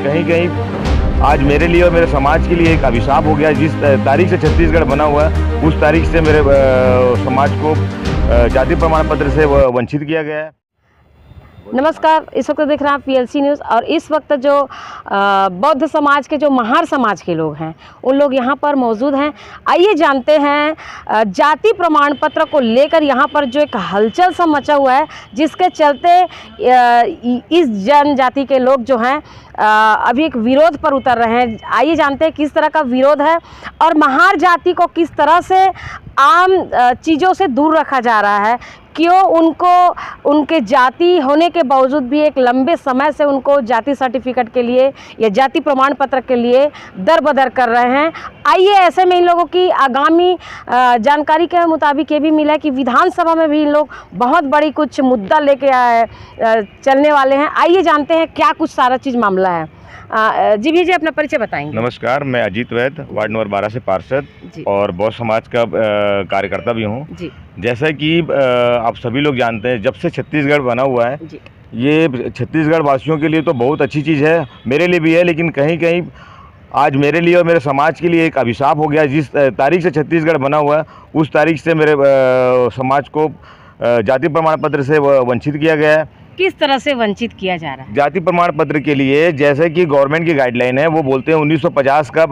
कहीं कहीं आज मेरे लिए और मेरे समाज के लिए एक अभिशाप हो गया। जिस तारीख से छत्तीसगढ़ बना हुआ है उस तारीख से मेरे समाज को जाति प्रमाण पत्र से वंचित किया गया है। नमस्कार, इस वक्त देख रहे हैं आप PLC न्यूज़। और इस वक्त जो बौद्ध समाज के जो महार समाज के लोग हैं उन लोग यहाँ पर मौजूद हैं। आइए जानते हैं जाति प्रमाण पत्र को लेकर यहाँ पर जो एक हलचल सा मचा हुआ है, जिसके चलते इस जनजाति के लोग जो हैं अभी एक विरोध पर उतर रहे हैं। आइए जानते हैं किस तरह का विरोध है और महार जाति को किस तरह से आम चीज़ों से दूर रखा जा रहा है, क्यों उनको उनके जाति होने के बावजूद भी एक लंबे समय से उनको जाति सर्टिफिकेट के लिए या जाति प्रमाण पत्र के लिए दर बदर कर रहे हैं। आइए ऐसे में इन लोगों की आगामी जानकारी के मुताबिक ये भी मिला कि विधानसभा में भी इन लोग बहुत बड़ी कुछ मुद्दा लेके चलने वाले हैं। आइए जानते हैं क्या कुछ सारा चीज़ मामला है। जी भैया, अपना परिचय बताएंगे। नमस्कार, मैं अजीत वैद, वार्ड नंबर 12 से पार्षद और बौद्ध समाज का कार्यकर्ता भी हूँ। जैसा कि आप सभी लोग जानते हैं, जब से छत्तीसगढ़ बना हुआ है ये छत्तीसगढ़ वासियों के लिए तो बहुत अच्छी चीज़ है, मेरे लिए भी है, लेकिन कहीं कहीं आज मेरे लिए और मेरे समाज के लिए एक अभिशाप हो गया। जिस तारीख से छत्तीसगढ़ बना हुआ है उस तारीख से मेरे समाज को जाति प्रमाण पत्र से वंचित किया गया है। किस तरह से वंचित किया जा रहा है? जाति प्रमाण पत्र के लिए जैसे कि गवर्नमेंट की गाइडलाइन है, वो बोलते हैं 1950 का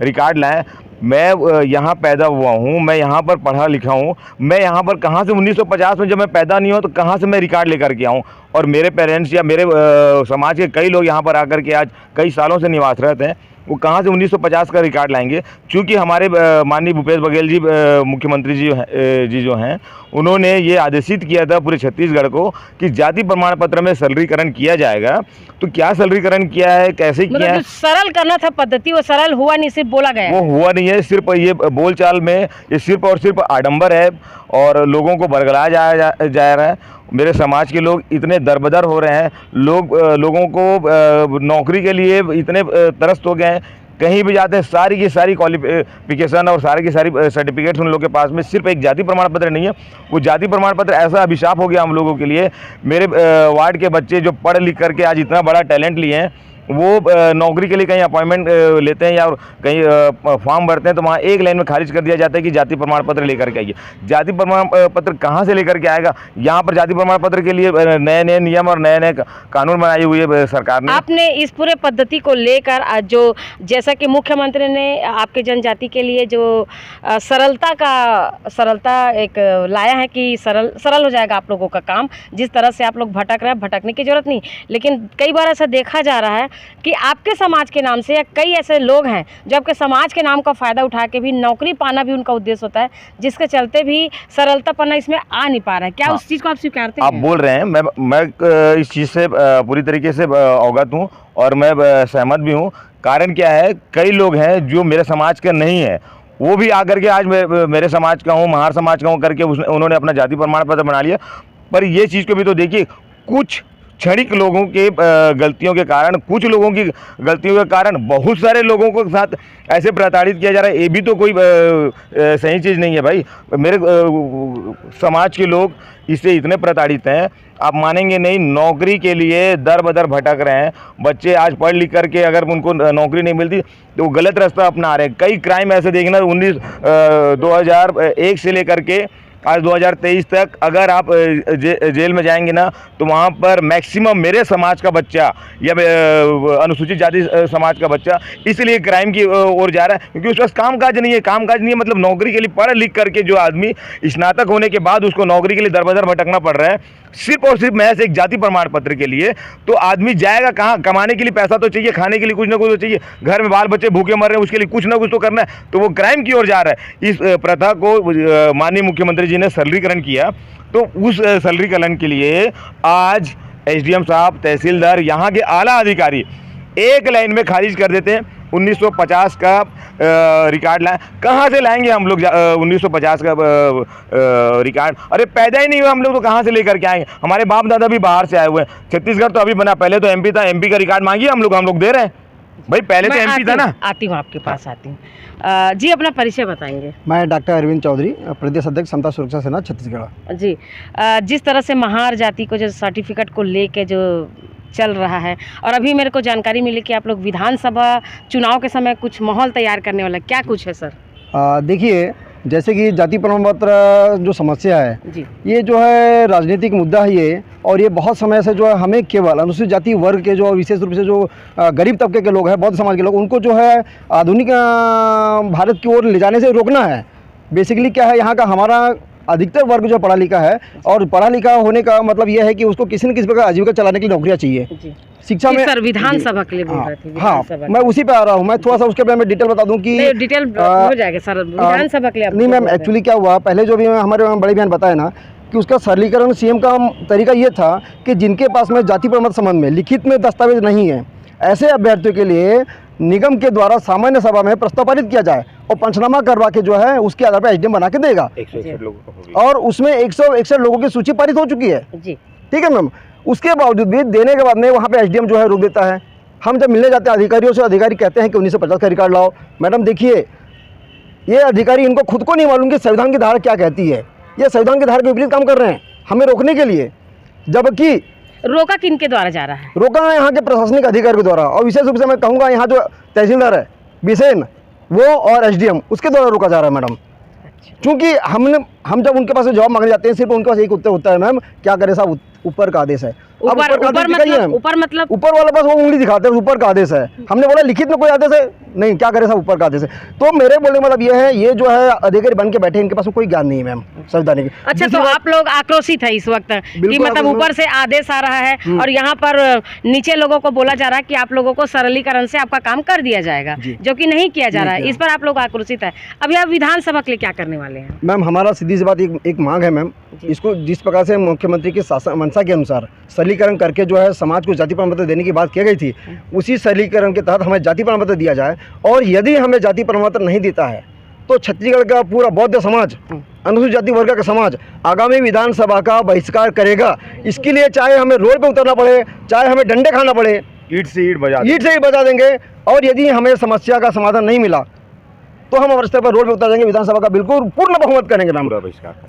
रिकॉर्ड लाएं। मैं यहाँ पैदा हुआ हूँ, मैं यहाँ पर पढ़ा लिखा हूँ, मैं यहाँ पर कहाँ से 1950 में जब मैं पैदा नहीं हूँ तो कहाँ से मैं रिकॉर्ड लेकर के आऊँ। और मेरे पेरेंट्स या मेरे समाज के कई लोग यहाँ पर आकर के आज कई सालों से निवास रहते हैं, वो कहाँ से 1950 का रिकॉर्ड लाएंगे। चूँकि हमारे माननीय भूपेश बघेल जी मुख्यमंत्री जी जो हैं उन्होंने ये आदेशित किया था पूरे छत्तीसगढ़ को कि जाति प्रमाण पत्र में सरलीकरण किया जाएगा। तो क्या सरलीकरण किया है, कैसे किया है? सरल करना था पद्धति, वो सरल हुआ नहीं, सिर्फ बोला गया। वो हुआ नहीं है, सिर्फ ये बोलचाल में ये सिर्फ और सिर्फ आडंबर है और लोगों को बरगलाया जा रहा है। मेरे समाज के लोग इतने दरबदर हो रहे हैं, लोगों को नौकरी के लिए इतने त्रस्त हो गए हैं, कहीं भी जाते हैं सारी की सारी क्वालिफिकेशन और सारी की सारी सर्टिफिकेट्स उन लोगों के पास में, सिर्फ एक जाति प्रमाण पत्र नहीं है। वो जाति प्रमाण पत्र ऐसा अभिशाप हो गया हम लोगों के लिए। मेरे वार्ड के बच्चे जो पढ़ लिख करके आज इतना बड़ा टैलेंट लिए हैं, वो नौकरी के लिए कहीं अपॉइंटमेंट लेते हैं या कहीं फॉर्म भरते हैं तो वहाँ एक लाइन में खारिज कर दिया जाता है कि जाति प्रमाण पत्र लेकर के आइए। जाति प्रमाण पत्र कहाँ से लेकर के आएगा? यहाँ पर जाति प्रमाण पत्र के लिए नए नए नियम और नए नए कानून बनाए हुए है सरकार ने। आपने इस पूरे पद्धति को लेकर जो जैसा कि मुख्यमंत्री ने आपके जनजाति के लिए जो सरलता एक लाया है कि सरल हो जाएगा आप लोगों का काम। जिस तरह से आप लोग भटक रहे हैं, भटकने की जरूरत नहीं, लेकिन कई बार ऐसा देखा जा रहा है कि आपके समाज के नाम से या कई ऐसे लोग हैं जो आपके समाज के नाम का फ़ायदा उठा के भी नौकरी पाना भी उनका उद्देश्य होता है, जिसके चलते भी सरलता पन्ना इसमें आ नहीं पा रहा है। क्या उस चीज़ को आप स्वीकारते हैं? आप बोल रहे हैं, मैं इस चीज़ से पूरी तरीके से अवगत हूँ और मैं सहमत भी हूँ। कारण क्या है, कई लोग हैं जो मेरे समाज के नहीं है, वो भी आकर के आज मेरे समाज का हूँ, महार समाज का हूँ करके उन्होंने अपना जाति प्रमाण पत्र बना लिया। पर ये चीज़ को भी तो देखिए, कुछ क्षणिक लोगों के गलतियों के कारण, कुछ लोगों की गलतियों के कारण बहुत सारे लोगों को साथ ऐसे प्रताड़ित किया जा रहा है। ये भी तो कोई सही चीज़ नहीं है भाई। मेरे समाज के लोग इससे इतने प्रताड़ित हैं, आप मानेंगे नहीं। नौकरी के लिए दर बदर भटक रहे हैं बच्चे। आज पढ़ लिख करके अगर उनको नौकरी नहीं मिलती तो वो गलत रास्ता अपना रहे हैं। कई क्राइम ऐसे देखना 2001 से लेकर के आज 2023 तक अगर आप जेल में जाएंगे ना तो वहाँ पर मैक्सिमम मेरे समाज का बच्चा या अनुसूचित जाति समाज का बच्चा इसलिए क्राइम की ओर जा रहा है क्योंकि उसके पास कामकाज नहीं है। कामकाज नहीं है मतलब नौकरी के लिए पढ़ लिख करके जो आदमी स्नातक होने के बाद उसको नौकरी के लिए दर-बदर भटकना पड़ रहा है सिर्फ और सिर्फ महज एक जाति प्रमाण पत्र के लिए। तो आदमी जाएगा कहाँ? कमाने के लिए पैसा तो चाहिए, खाने के लिए कुछ ना कुछ तो चाहिए, घर में बाल बच्चे भूखे मर रहे हैं उसके लिए कुछ ना कुछ तो करना है, तो वो क्राइम की ओर जा रहा है। इस प्रथा को माननीय मुख्यमंत्री जी ने सरलीकरण किया, तो उस सरलीकरण के लिए आज SDM साहब, तहसीलदार, यहाँ के आला अधिकारी एक लाइन में खारिज कर देते हैं 1950 का रिकॉर्ड लाए। कहाँ से लाएंगे हम लोग 1950 का रिकॉर्ड? अरे पैदा ही नहीं हुआ हम लोग तो कहाँ से लेकर के आएंगे? हमारे बाप दादा भी बाहर से आए हुए हैं। छत्तीसगढ़ तो अभी बना, पहले तो MP था, MP का रिकॉर्ड मांगिए हम लोग दे रहे हैं भाई। पहले तो MP था ना। आती हूँ आपके पास आती हूँ। जी अपना परिचय बताएंगे। मैं डॉक्टर अरविंद चौधरी, प्रदेश अध्यक्ष समता सुरक्षा सेना छत्तीसगढ़। जी जिस तरह से महार जाति को जो सर्टिफिकेट को लेके जो चल रहा है और अभी मेरे को जानकारी मिली कि आप लोग विधानसभा चुनाव के समय कुछ माहौल तैयार करने वाला, क्या कुछ है सर? देखिए, जैसे कि जाति प्रमाण पत्र जो समस्या है जी ये जो है राजनीतिक मुद्दा है ये, और ये बहुत समय से जो है हमें केवल अनुसूचित जाति वर्ग के जो विशेष रूप से जो गरीब तबके के लोग हैं, बौद्ध समाज के लोग, उनको जो है आधुनिक भारत की ओर ले जाने से रोकना है। बेसिकली क्या है, यहाँ का हमारा अधिकतर वर्ग जो पढ़ा लिखा है, और पढ़ा लिखा होने का मतलब यह है कि उसको किसी न किसी प्रकार आजीविका चलाने के लिए नौकरियाँ चाहिए। जी शिक्षा में सर विधानसभा के लिए बोल रहे थे। हाँ, मैं उसी पे आ रहा हूँ। मैं थोड़ा सा उसके बारे में डिटेल बता दूं कि डिटेल हो जाएगा सर, विधानसभा के लिए नहीं मैम, एक्चुअली क्या हुआ, पहले जो भी हमारे बड़े बहन बताया ना कि उसका सरलीकरण सीएम का तरीका ये था कि जिनके पास में जाति प्रमाण पत्र संबंध में लिखित में दस्तावेज नहीं है, ऐसे अभ्यर्थियों के लिए निगम के द्वारा सामान्य सभा में प्रस्ताव पारित किया जाए और पंचनामा करवा के जो है उसके आधार पर एसडीएम बना के देगा। 161 लोगों को होगी। और उसमें 161 लोगों की सूची पारित हो चुकी है। जी ठीक है मैम। उसके बावजूद भी देने के बाद में वहाँ पे एसडीएम जो है रोक देता है। हम जब मिलने जाते हैं अधिकारियों से, अधिकारी कहते हैं कि 1950 का रिकॉर्ड लाओ। मैडम देखिए, ये अधिकारी, इनको खुद को नहीं मालूम कि संविधान की धारा क्या कहती है। ये संविधान की धारा के विपरीत काम कर रहे हैं हमें रोकने के लिए, जबकि रोका किनके द्वारा जा रहा है? रोका है यहाँ के प्रशासनिक अधिकारी के द्वारा, और विशेष रूप से मैं कहूँगा यहाँ जो तहसीलदार है बिसेन, वो और एसडीएम, उसके द्वारा रोका जा रहा है मैडम। क्योंकि हम जब उनके पास से जवाब मांगने जाते हैं, सिर्फ उनके पास एक उत्तर होता है, मैम क्या करें साहब, ऊपर का आदेश है। ऊपर मतलब ऊपर वाला बस वो उंगली दिखाते हैं, ऊपर का आदेश है। हमने बोला लिखित में कोई आदेश है नहीं, क्या करें साहब, ऊपर का आदेश है। तो मेरे बोलने मतलब ये है, ये जो है अधिकारी बन के बैठे, इनके पास कोई ज्ञान नहीं है मैम संविधान की। अच्छा, तो आप लोग आक्रोशित है इस वक्त कि मतलब ऊपर से आदेश आ रहा है और यहाँ पर नीचे लोगों को बोला जा रहा है कि आप लोगों को सरलीकरण से आपका काम कर दिया जाएगा, जो कि नहीं किया जा रहा है। इस पर आप लोग आक्रोशित है। अभी आप विधानसभा के लिए क्या करने वाले हैं? मैम हमारा सीधी सी बात एक मांग है मैम, इसको जिस प्रकार से मुख्यमंत्री की मंशा के अनुसार सरलीकरण करके जो है समाज को जाति प्रमाण पत्र देने की बात की गई थी, उसी सरलीकरण के तहत हमें जाति प्रमाण पत्र दिया जाए। और यदि हमें जाति प्रमाण पत्र नहीं देता है तो छत्तीसगढ़ का पूरा बौद्ध समाज, अनुसूचित जाति वर्ग का समाज आगामी विधानसभा का बहिष्कार करेगा। इसके लिए चाहे हमें रोड पे उतरना पड़े, चाहे हमें डंडे खाना पड़े, ईंट से ईंट बजा देंगे। और यदि हमें समस्या का समाधान नहीं मिला तो हम अवस्था पर रोड पे उतर जाएंगे, विधानसभा का बिल्कुल पूर्ण बहुमत करेंगे मैम।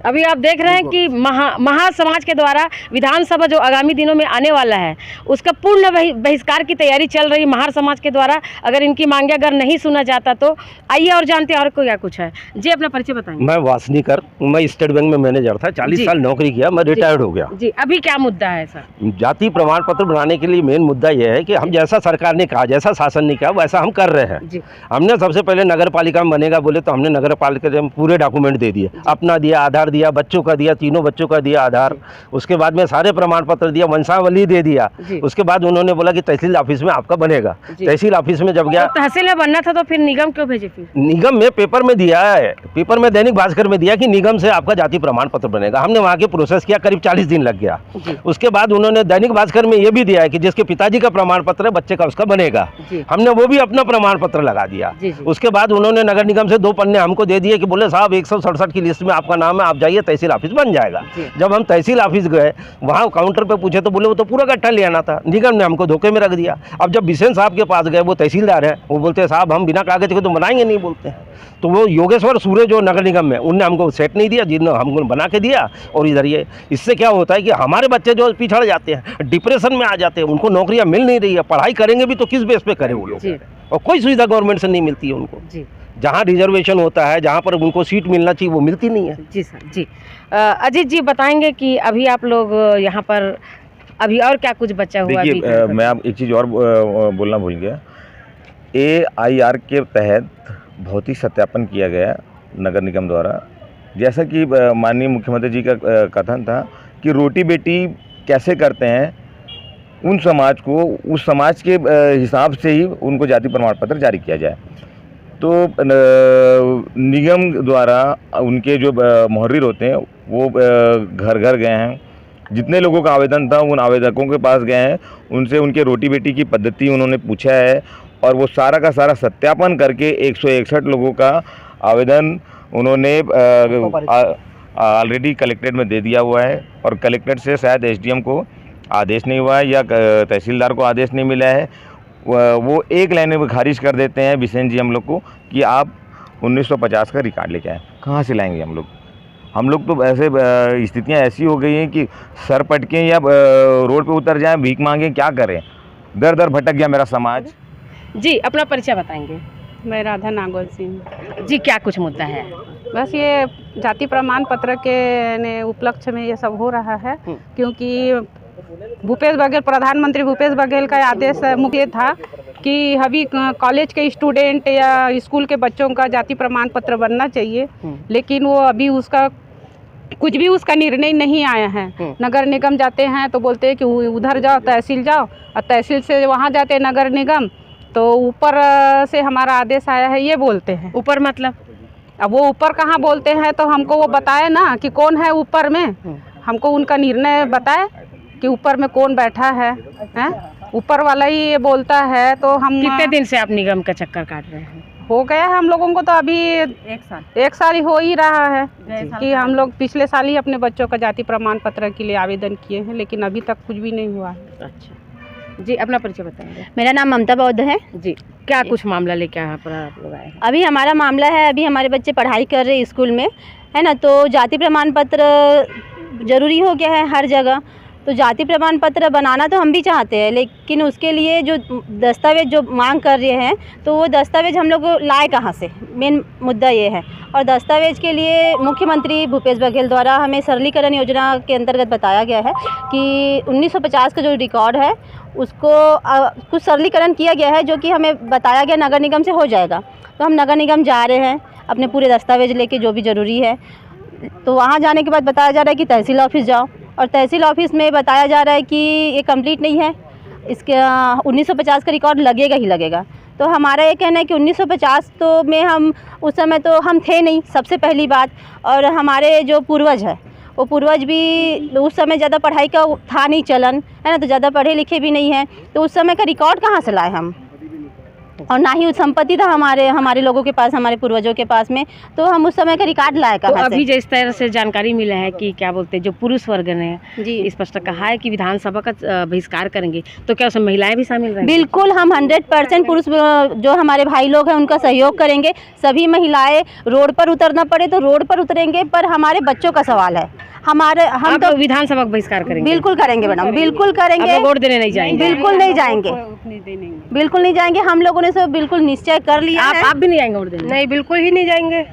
अभी आप देख रहे हैं कि महासमाज के द्वारा विधानसभा जो आगामी दिनों में आने वाला है उसका पूर्ण बहिष्कार की तैयारी चल रही है महार समाज के द्वारा। अगर इनकी मांगे अगर नहीं सुना जाता तो आइए और जानते हैं और क्या कुछ है। जी अपना परिचय बताएंगे। मैं वासनीकर, मैं स्टेट बैंक में मैनेजर था, 40 साल नौकरी किया, मैं रिटायर्ड हो गया। जी अभी क्या मुद्दा है सर? जाति प्रमाण पत्र बनाने के लिए मेन मुद्दा यह है कि हम जैसा सरकार ने कहा, जैसा शासन ने कहा, वैसा हम कर रहे हैं। हमने सबसे पहले नगर पालिका में बनेगा बोले तो हमने नगर पालिका में पूरे डॉक्यूमेंट दे दिए, अपना दिया, आधार दिया, बच्चों का दिया, तीनों बच्चों का दिया आधार, उसके बाद में सारे प्रमाण पत्र दिया, वंशावली दे दिया। उसके बाद उन्होंने बोला कि तहसील ऑफिस में आपका बनेगा। तहसील ऑफिस में जब गया, तो तहसील में बनना था तो फिर निगम क्यों भेजे? फिर निगम में पेपर में दिया है, पेपर में दैनिक भास्कर में दिया कि निगम से आपका जाति प्रमाण पत्र बनेगा। हमने वहाँ के प्रोसेस किया, करीब 40 दिन लग गया। उसके बाद उन्होंने दैनिक भास्कर में ये भी दिया है कि जिसके पिताजी का प्रमाण पत्र है बच्चे का उसका बनेगा। हमने वो भी अपना प्रमाण पत्र लगा दिया। उसके बाद उन्होंने नगर निगम से 2 पन्ने हमको दे दिए कि बोले साहब 167 की लिस्ट में आपका नाम है, आप जाइए तहसील ऑफिस बन जाएगा। जब हम तहसील ऑफिस गए, वहाँ काउंटर पे पूछे तो बोले वो तो पूरा गट्ठा ले आना था, निगम ने हमको धोखे में रख दिया। अब जब बिसेन साहब के पास गए, वो तहसीलदार है, वो बोलते हैं साहब हम बिना कागज के तो बनाएंगे नहीं, बोलते हैं। तो वो योगेश्वर सूर्य जो नगर निगम में, उनने हमको सेट नहीं दिया, जिन्होंने हमको बना के दिया। और इधर ये इससे क्या होता है कि हमारे बच्चे जो पिछड़ जाते हैं, डिप्रेशन में आ जाते हैं, उनको नौकरियाँ मिल नहीं रही है, पढ़ाई करेंगे भी तो किस बेस पे करें वो लोग, और कोई सुविधा गवर्नमेंट से नहीं मिलती है उनको। जहाँ रिजर्वेशन होता है, जहाँ पर उनको सीट मिलना चाहिए, वो मिलती नहीं है। जी सर। जी अजीत जी बताएंगे कि अभी आप लोग यहाँ पर अभी और क्या कुछ बचा हुआ? देखिए मैं आप एक चीज़ और बोलना भूल गया। AIR के तहत भौतिक सत्यापन किया गया नगर निगम द्वारा, जैसा कि माननीय मुख्यमंत्री जी का कथन था कि रोटी बेटी कैसे करते हैं, उन समाज को उस समाज के हिसाब से ही उनको जाति प्रमाण पत्र जारी किया जाए। तो निगम द्वारा उनके जो मुहर्रिर होते हैं वो घर घर गए हैं, जितने लोगों का आवेदन था उन आवेदकों के पास गए हैं, उनसे उनके रोटी बेटी की पद्धति उन्होंने पूछा है और वो सारा का सारा सत्यापन करके 161 लोगों का आवेदन उन्होंने ऑलरेडी कलेक्ट्रेट में दे दिया हुआ है। और कलेक्ट्रेट से शायद SDM को आदेश नहीं हुआ है या तहसीलदार को आदेश नहीं मिला है, वो एक लाइन में खारिज कर देते हैं बिसेन जी हम लोग को कि आप 1950 का रिकॉर्ड लेके आए। कहाँ से लाएंगे हम लोग? हम लोग तो ऐसे स्थितियाँ ऐसी हो गई हैं कि सर पटकें या रोड पे उतर जाएं, भीख मांगें, क्या करें। दर दर भटक गया मेरा समाज। जी, अपना परिचय बताएंगे। मैं राधा नागौर सिंह। जी, क्या कुछ मुद्दा है? बस ये जाति प्रमाण पत्र के उपलक्ष्य में ये सब हो रहा है, क्योंकि भूपेश बघेल, प्रधानमंत्री भूपेश बघेल का आदेश मुख्य था कि अभी कॉलेज के स्टूडेंट या स्कूल के बच्चों का जाति प्रमाण पत्र बनना चाहिए, लेकिन वो अभी उसका कुछ भी उसका निर्णय नहीं आया है। नगर निगम जाते हैं तो बोलते हैं कि उधर जाओ, तहसील जाओ, और तहसील से वहाँ जाते हैं नगर निगम, तो ऊपर से हमारा आदेश आया है ये बोलते हैं। ऊपर मतलब? अब वो ऊपर कहाँ बोलते हैं, तो हमको वो बताए ना कि कौन है ऊपर में, हमको उनका निर्णय बताए कि ऊपर में कौन बैठा है, ऊपर वाला ही ये बोलता है। तो हम कितने दिन से आप निगम का चक्कर काट रहे हैं? हो गया हम लोगों को तो अभी एक साल ही हो ही रहा है कि हम लोग पिछले साल ही अपने बच्चों का जाति प्रमाण पत्र के लिए आवेदन किए हैं, लेकिन अभी तक कुछ भी नहीं हुआ है। अच्छा जी, अपना परिचय बताएंगे। मेरा नाम ममता बौद्ध है जी, क्या कुछ मामला लेके यहाँ पर आप लोग आए हैं? अभी हमारा मामला है, अभी हमारे बच्चे पढ़ाई कर रहे हैं स्कूल में, है ना, तो जाति प्रमाण पत्र ज़रूरी हो गया है हर जगह। तो जाति प्रमाण पत्र बनाना तो हम भी चाहते हैं, लेकिन उसके लिए जो दस्तावेज जो मांग कर रहे हैं, तो वो दस्तावेज हम लोग लाए कहाँ से, मेन मुद्दा ये है। और दस्तावेज के लिए मुख्यमंत्री भूपेश बघेल द्वारा हमें सरलीकरण योजना के अंतर्गत बताया गया है कि 1950 का जो रिकॉर्ड है उसको कुछ सरलीकरण किया गया है, जो कि हमें बताया गया नगर निगम से हो जाएगा। तो हम नगर निगम जा रहे हैं अपने पूरे दस्तावेज लेके, जो भी ज़रूरी है। तो वहाँ जाने के बाद बताया जा रहा है कि तहसील ऑफिस जाओ, और तहसील ऑफिस में बताया जा रहा है कि ये कंप्लीट नहीं है, इसके 1950 का रिकॉर्ड लगेगा ही लगेगा। तो हमारा ये कहना है कि 1950 तो में हम उस समय तो हम थे नहीं, सबसे पहली बात। और हमारे जो पूर्वज है वो पूर्वज भी उस समय ज़्यादा पढ़ाई का था नहीं चलन, है ना, तो ज़्यादा पढ़े लिखे भी नहीं हैं, तो उस समय का रिकॉर्ड कहाँ से लाए हम, और ना ही उस संपत्ति था हमारे लोगों के पास, हमारे पूर्वजों के पास में, तो हम उस समय का रिकॉर्ड लाए कहाँ तो से? अभी जिस तरह से जानकारी मिला है कि क्या बोलते हैं, जो पुरुष वर्ग ने जी स्पष्ट कहा है कि विधानसभा का बहिष्कार करेंगे, तो क्या उसमें महिलाएं भी शामिल रहेंगी? बिल्कुल, हम 100% पुरुष जो हमारे भाई लोग हैं उनका सहयोग करेंगे। सभी महिलाएं रोड पर उतरना पड़े तो रोड पर उतरेंगे, पर हमारे बच्चों का सवाल है, हम तो विधानसभा का बहिष्कार करेंगे? बिल्कुल करेंगे मैडम, बिल्कुल करेंगे। वोट देने नहीं जाएंगे? बिल्कुल नहीं जाएंगे, बिल्कुल नहीं जाएंगे। हम लोगों ने सब बिल्कुल निश्चय कर लिया है। आप भी नहीं जाएंगे वोट देने? नहीं, बिल्कुल ही नहीं जाएंगे।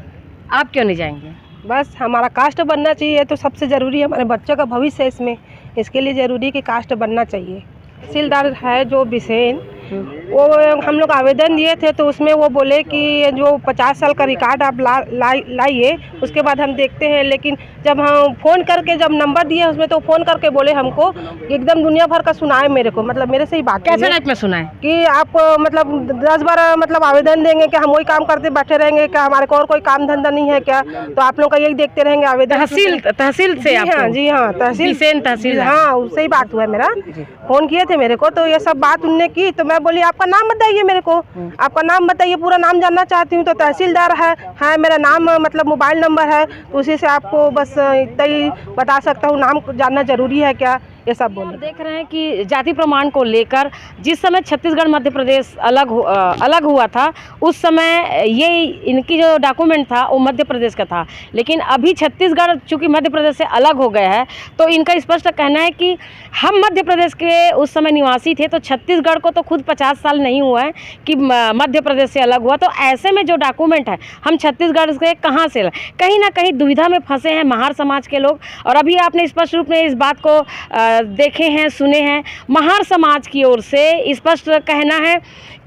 आप क्यों नहीं जाएंगे? बस हमारा कास्ट बनना चाहिए, तो सबसे ज़रूरी है हमारे बच्चों का भविष्य है इसमें, इसके लिए ज़रूरी है कि कास्ट बनना चाहिए। तहसीलदार है जो बिसेन, वो हम लोग आवेदन दिए थे, तो उसमें वो बोले कि जो 50 साल का रिकॉर्ड आप लाइए, उसके बाद हम देखते हैं। लेकिन जब हम फ़ोन करके जब नंबर दिए उसमें, तो फ़ोन करके बोले हमको एकदम दुनिया भर का सुनाए मेरे को, मतलब मेरे से ही बात कैसे लाइफ में सुना है कि आप मतलब 10 बार मतलब आवेदन देंगे क्या, हम वही काम करते बैठे रहेंगे क्या, हमारे को और कोई काम धंधा नहीं है क्या, तो आप लोग का यही देखते रहेंगे आवेदन। तहसील से? जी हाँ, तहसील, हाँ, उससे ही बात हुआ है मेरा। फ़ोन किए थे मेरे को, तो ये सब बात उनने की, तो मैं बोली आपका नाम बताइए मेरे को, आपका नाम बताइए, पूरा नाम जानना चाहती हूँ। तो तहसीलदार है मेरा नाम, मतलब मोबाइल नंबर है, तो उसी से आपको बस इतना ही बता सकता हूँ, नाम जानना जरूरी है क्या, ये सब बोले। देख रहे हैं कि जाति प्रमाण को लेकर जिस समय छत्तीसगढ़ मध्य प्रदेश अलग हुआ था, उस समय ये इनकी जो डॉक्यूमेंट था वो मध्य प्रदेश का था, लेकिन अभी छत्तीसगढ़ चूँकि मध्य प्रदेश से अलग हो गया है, तो इनका स्पष्ट कहना है कि हम मध्य प्रदेश के उस समय निवासी थे, तो छत्तीसगढ़ को तो खुद 50 साल नहीं हुआ है कि मध्य प्रदेश से अलग हुआ, तो ऐसे में जो डॉक्यूमेंट है हम छत्तीसगढ़ से कहाँ से, कहीं ना कहीं दुविधा में फंसे हैं महार समाज के लोग। और अभी आपने स्पष्ट रूप में इस बात को देखे हैं, सुने हैं, महार समाज की ओर से स्पष्ट कहना है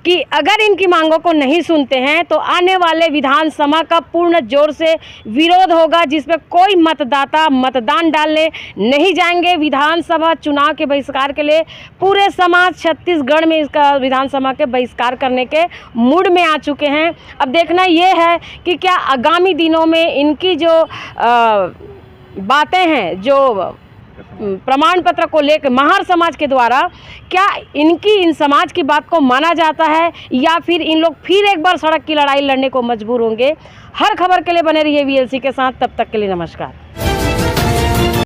कि अगर इनकी मांगों को नहीं सुनते हैं तो आने वाले विधानसभा का पूर्ण जोर से विरोध होगा, जिसमें कोई मतदाता मतदान डालने नहीं जाएंगे। विधानसभा चुनाव के बहिष्कार के लिए पूरे समाज छत्तीसगढ़ में इसका विधानसभा के बहिष्कार करने के मूड में आ चुके हैं। अब देखना ये है कि क्या आगामी दिनों में इनकी जो बातें हैं, जो प्रमाण पत्र को लेकर महार समाज के द्वारा, क्या इन समाज की बात को माना जाता है या फिर इन लोग फिर एक बार सड़क की लड़ाई लड़ने को मजबूर होंगे। हर खबर के लिए बने रहिए VLC के साथ, तब तक के लिए नमस्कार।